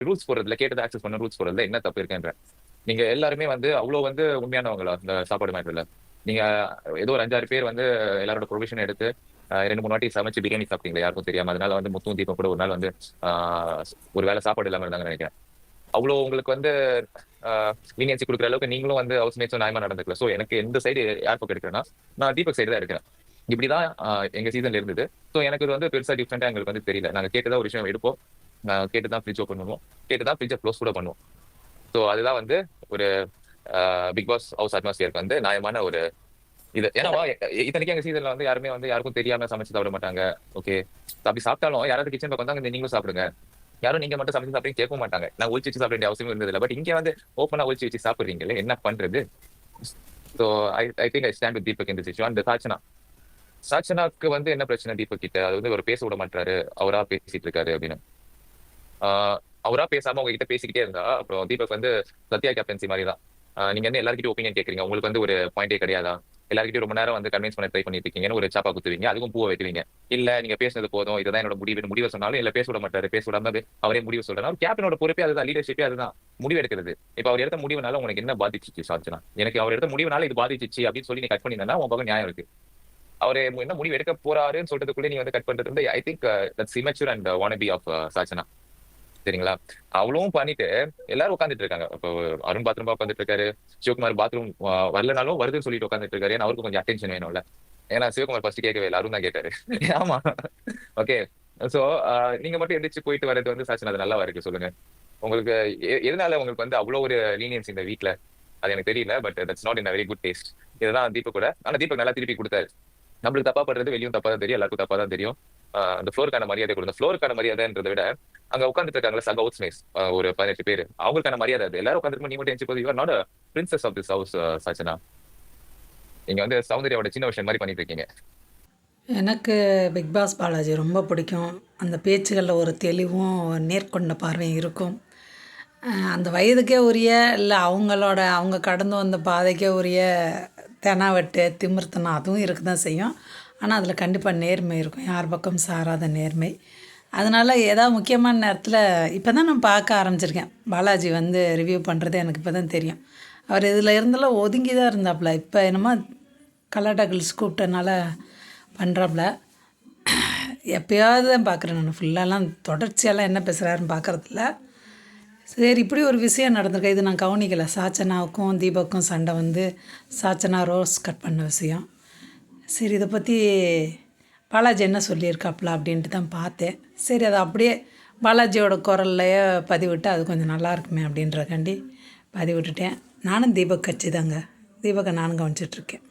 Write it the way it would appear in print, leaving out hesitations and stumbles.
Rules போடுறதுல கேட்டதை access பண்ண ரூல்ஸ் போடுறதுல என்ன தப்பு இருக்குன்ற. நீங்க எல்லாருமே வந்து அவ்வளவு வந்து உண்மையானவங்களா இந்த சாப்பாடு மேட்டர்ல? நீங்க ஏதோ ஒரு 5-6 பேர் வந்து எல்லாரோட ப்ரொவிஷன் எடுத்து 2-3 வாட்டி சமைச்சு பிரியாணி சாப்பிட்டீங்களா யாருக்கும் தெரியாம. அதனால வந்து முத்தும் தீபம் கூட ஒரு நாள் வந்து ஒரு வேளை சாப்பாடு இல்லாம இருந்தாங்கன்னு நினைக்கிறேன். அவ்வளோ உங்களுக்கு வந்து லீனியன்சி கொடுக்குற அளவுக்கு நீங்களும் வந்து ஹவுஸ் மேட்ஸும் நியாயமா நடந்துக்கல. ஸோ எனக்கு எந்த சைடு யார் பக்கம் எடுக்கிறேன்னா, நான் தீபக் சைடு தான் எடுக்கிறேன். இப்படிதான் எங்க சீசன்ல இருந்தது. ஸோ எனக்கு இது வந்து பெருசா டிஃப்ரெண்டா எங்களுக்கு வந்து தெரியல. நாங்க கேட்டுதான் ஒரு விஷயம் எடுப்போம். கேட்டு தான் ஃப்ரிட்ஜ் ஓப்பன் பண்ணுவோம். கேட்டு தான் ஃப்ரிட்ஜை க்ளோஸ் கூட பண்ணுவோம். ஸோ அதுதான் வந்து ஒரு பிக் பாஸ் ஹவுஸ் அட்மாஸ்பியருக்கு வந்து நியாயமான ஒரு இது. ஏன்னா இத்தனைக்கு எங்க சீசன்ல வந்து யாருமே வந்து யாருக்கும் தெரியாம சமைச்சு சாப்பிட மாட்டாங்க. ஓகே, அப்படி சாப்பிட்டாலும் யாராவது கிச்சன் பக்கம் வந்தாங்க நீங்களும் சாப்பிடுங்க, யாரும் நீங்க மட்டும் சமைச்சு சாப்பிட்டு கேட்க மாட்டாங்க. நான் ஒழிச்சு வச்சு சாப்பிட வேண்டிய அவசியம் இருந்தது இல்லை. பட் இங்க வந்து ஓப்பனா ஒழிச்சு வச்சு சாப்பிடுறீங்களே, என்ன பண்றது? So I think I stand with Deepak இந்த இஷ்யூ. அந்த சாச்சனாக்கு வந்து என்ன பிரச்சனை தீபக் கிட்ட? அது வந்து ஒரு பேச விட மாட்டாரு, அவரா பேசிட்டு இருக்காரு அப்படின்னு. அவரா பேசாம உங்ககிட்ட பேசிக்கிட்டே இருந்தா அப்புறம் தீபக் வந்து சத்யா கேப்டன்சி மாதிரி தான். நீங்க வந்து எல்லாருக்கிட்டும் ஒப்பீனியன் கேட்கறீங்க, உங்களுக்கு வந்து ஒரு பாயிண்டே கிடையாதா? எல்லாருக்கிட்டையும் ரொம்ப நேரம் வந்து கன்வின்ஸ் பண்ண ட்ரை பண்ணிட்டு இருக்கீங்கன்னு ஒரு சாப்பா குத்துவீங்க, அதுக்கும் பூவை வைக்கிறீங்க. இல்ல நீங்க பேசுனது போதும், இதுதான் என்னோட முடிவு சொன்னாலும் இல்ல பேச விட மாட்டாரு. பேச விடாம அவரே முடிவு சொல்றாரு. கேப்டனோட பொறுப்பே அதுதான், லீடர்ஷிப்பே அதுதான், முடிவு எடுக்கிறது. இப்ப அவர் எடுத்த முடிவுனால உனக்கு என்ன பாதிச்சிச்சு சார்ஜனா? எனக்கு அவர் எடுத்த முடிவுனால இது பாதிச்சிச்சு அப்படின்னு சொல்லி நீ கட் பண்ணிருந்தா உன் பக்கம் நியாயம் இருக்கு. அவரு என்ன முடிவு எடுக்க போறாருன்னு சொல்றதுக்குள்ளே நீ வந்து கட் பண்றது வந்து I think that's immature and wannabe of Sachana. சரிங்களா? அவ்வளவும் பண்ணிட்டு எல்லாரும் உட்காந்துட்டு இருக்காங்க. இப்போ அருண் பாத்ரூம் உட்காந்துட்டு இருக்காரு, சிவகுமார் பாத்ரூம் வரலனாலும் வருதுன்னு சொல்லிட்டு உட்காந்துட்டு இருக்காரு. ஏன்னா அவருக்கு கொஞ்சம் அட்டென்ஷன் வேணும்ல. ஏன்னா சிவகுமார் ஃபர்ஸ்ட் கேட்கவே இல்லை, அருண் தான் கேட்டாரு. ஆமா. ஓகே. சோ நீங்க மட்டும் எந்திரிச்சு போயிட்டு வர்றது வந்து சாச்சனா அது நல்லாவா இருக்கு சொல்லுங்க? உங்களுக்கு எதனால உங்களுக்கு வந்து அவ்வளவு ஒரு லீனியன்ஸ் இந்த வீட்ல? அது எனக்கு தெரியல. But that's not in very good taste. இதுதான் தீபக் கூட. ஆனா தீபக் நல்லா திருப்பி கொடுத்தாரு. நம்மளுக்கு தப்பா பண்றது வெளியும் தப்பா தான் தெரியும், எல்லாருக்கும் தப்பா தான் தெரியும். அந்த ஃப்ளோருக்கான மரியாதை கொடுங்க. ஃப்ளோருக்கான மரியாதைன்றதை விட அங்க உட்காந்துட்டு இருக்காங்களா சக ஹவுஸ் மேட்ஸ் ஒரு 18 பேர், அவங்களுக்கான மரியாதை அது. எல்லாரும் உட்காந்துருக்கும், நீ மட்டும் எந்திரிச்சு போது you are not a princess of this house Sachana. நீங்க வந்து சௌந்தர்யாவோட சின்ன விஷயம் மாதிரி பண்ணிட்டு இருக்கீங்க. எனக்கு பிக் பாஸ் பாலாஜி ரொம்ப பிடிக்கும். அந்த பேச்சுகளில் ஒரு தெளிவும் நேர்கொண்ட பார்வையும் இருக்கும். அந்த வயதுக்கே உரிய இல்லை அவங்க கடந்து வந்த பாதைக்கே உரிய தெனாவட்டு திமிர்த்தனம் அதுவும் இருக்க தான் செய்யும். ஆனால் அதில் கண்டிப்பாக நேர்மை இருக்கும், யார் பக்கம் சாராத நேர்மை. அதனால் ஏதாவது முக்கியமான நேரத்தில் இப்போ தான் நான் பார்க்க ஆரம்பிச்சிருக்கேன். பாலாஜி வந்து ரிவ்யூ பண்ணுறது எனக்கு இப்போ தான் தெரியும். அவர் இதில் இருந்தெல்லாம் ஒதுங்கி தான் இருந்தாப்புல. இப்போ என்னமோ கலாட்டா கில்ஸ் கூப்பிட்டனால பண்ணுறாப்புல. எப்போயாவது தான் பார்க்குறேன் நான், ஃபுல்லாலாம் தொடர்ச்சியெல்லாம் என்ன பேசுகிறாருன்னு பார்க்குறதில்ல. சரி, இப்படி ஒரு விஷயம் நடந்திருக்கு, இது நான் கவனிக்கலை. சாச்சனாவுக்கும் தீபக்கும் சண்டை வந்து சாச்சனா ரோஸ் கட் பண்ண விஷயம். சரி, இதை பற்றி பாலாஜி என்ன சொல்லியிருக்காப்புல அப்படின்ட்டு தான் பார்த்தேன். சரி, அதை அப்படியே பாலாஜியோட குரல்லையே பதிவிட்டு அது கொஞ்சம் நல்லா இருக்குமே அப்படின்றக்காண்டி பதிவிட்டுட்டேன். நானும் தீபக் கட்சி தாங்க. தீபக்கை நானும் கவனிச்சிட்ருக்கேன்.